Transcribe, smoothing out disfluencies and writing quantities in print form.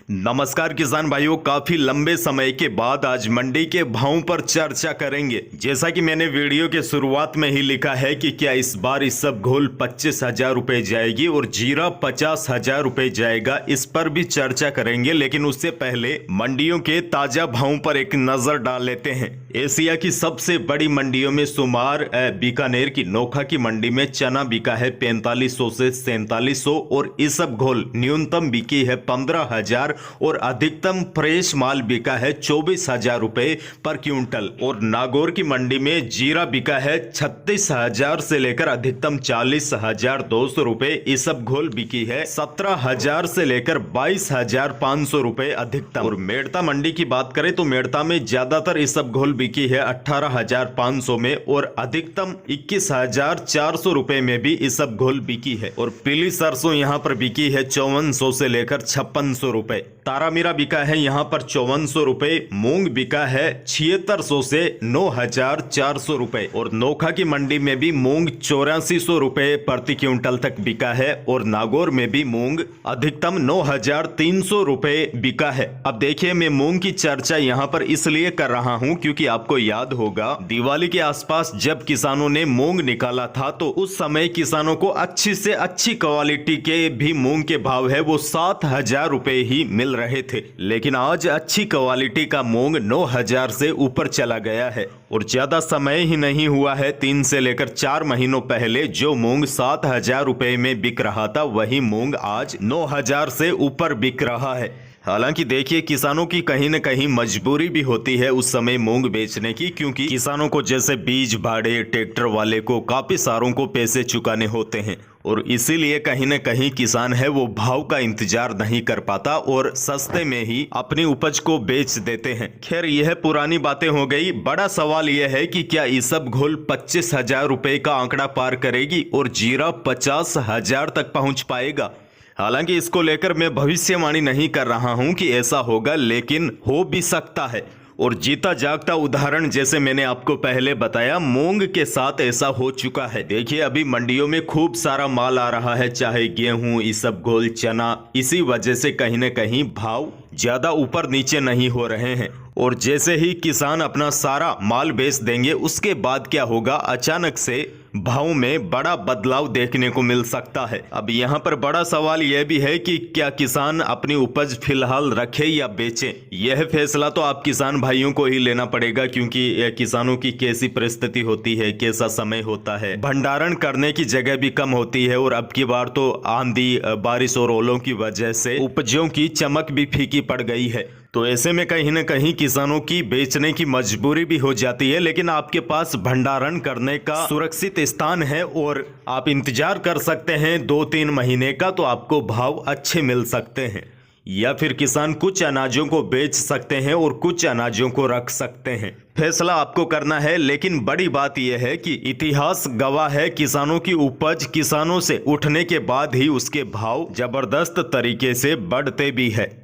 नमस्कार किसान भाइयों, काफी लंबे समय के बाद आज मंडी के भावों पर चर्चा करेंगे। जैसा कि मैंने वीडियो के शुरुआत में ही लिखा है कि क्या इस बार इसबगोल 25,000 रुपए जाएगी और जीरा 50,000 रुपए जाएगा, इस पर भी चर्चा करेंगे। लेकिन उससे पहले मंडियों के ताजा भावों पर एक नजर डाल लेते हैं। एशिया की सबसे बड़ी मंडियों में शुमार बीकानेर की नोखा की मंडी में चना बिका है 4500 से 4700 और इसबगोल न्यूनतम बिकी है 15,000 और अधिकतम फ्रेश माल बिका है 24,000 रुपए पर क्विंटल। और नागौर की मंडी में जीरा बिका है 36,000 से लेकर अधिकतम 40,200 रुपए। इसबगोल बिकी है 17,000 से लेकर 22,500 रुपए अधिकतम। और मेड़ता मंडी की बात करें तो मेड़ता में ज्यादातर इसबगोल बिकी है 18,500 में और अधिकतम 21,400 रुपए में भी इसबगोल बिकी है। और पीली सरसों यहाँ पर बिकी है 5400 से लेकर 5600 रुपए। तारामीरा बिका है यहाँ पर 5400 रुपए। मूंग बिका है 7600 से 9,400 रुपए। और नोखा की मंडी में भी मूंग 8400 रुपए प्रति क्विंटल तक बिका है और नागौर में भी मूंग अधिकतम 9,300 रुपए बिका है। अब देखिए, मैं मूंग की चर्चा यहाँ पर इसलिए कर रहा हूँ क्योंकि आपको याद होगा दिवाली के आसपास जब किसानों ने मूंग निकाला था तो उस समय किसानों को अच्छी से अच्छी क्वालिटी के भी मूंग के भाव है वो 7,000 रुपए ही मिल रहे थे। लेकिन आज अच्छी क्वालिटी का मूंग 9,000 से ऊपर चला गया है। और ज्यादा समय ही नहीं हुआ है, 3 से लेकर 4 महीनों पहले जो मूंग 7,000 रुपए में बिक रहा था वही मूंग आज 9,000 से ऊपर बिक रहा है। हालांकि देखिए, किसानों की कहीं न कहीं मजबूरी भी होती है उस समय मूंग बेचने की, क्योंकि किसानों को जैसे बीज भाड़े, ट्रैक्टर वाले को काफी सारों को पैसे चुकाने होते हैं और इसीलिए कहीं न कहीं किसान है वो भाव का इंतजार नहीं कर पाता और सस्ते में ही अपनी उपज को बेच देते हैं। खैर, यह पुरानी बातें हो गई। बड़ा सवाल यह है कि क्या इसबगोल 25,000 रुपए का आंकड़ा पार करेगी और जीरा 50,000 तक पहुंच पाएगा। हालांकि इसको लेकर मैं भविष्यवाणी नहीं कर रहा हूं कि ऐसा होगा, लेकिन हो भी सकता है। और जीता जागता उदाहरण जैसे मैंने आपको पहले बताया, मूंग के साथ ऐसा हो चुका है। देखिए, अभी मंडियों में खूब सारा माल आ रहा है, चाहे गेहूं, इसबगोल, चना। इसी वजह से कहीं न कहीं भाव ज्यादा ऊपर नीचे नहीं हो रहे हैं। और जैसे ही किसान अपना सारा माल बेच देंगे उसके बाद क्या होगा, अचानक से भाव में बड़ा बदलाव देखने को मिल सकता है। अब यहाँ पर बड़ा सवाल यह भी है कि क्या किसान अपनी उपज फिलहाल रखे या बेचे। यह फैसला तो आप किसान भाइयों को ही लेना पड़ेगा, क्योंकि किसानों की कैसी परिस्थिति होती है, कैसा समय होता है, भंडारण करने की जगह भी कम होती है। और अब की बार तो आंधी, बारिश और ओलों की वजह से उपजों की चमक भी फीकी पड़ गई है। तो ऐसे में कहीं न कहीं किसानों की बेचने की मजबूरी भी हो जाती है। लेकिन आपके पास भंडारण करने का सुरक्षित स्थान है और आप इंतजार कर सकते हैं 2-3 महीने का, तो आपको भाव अच्छे मिल सकते हैं। या फिर किसान कुछ अनाजों को बेच सकते हैं और कुछ अनाजों को रख सकते हैं। फैसला आपको करना है। लेकिन बड़ी बात यह है कि इतिहास गवाह है, किसानों की उपज किसानों से उठने के बाद ही उसके भाव जबरदस्त तरीके से बढ़ते भी है।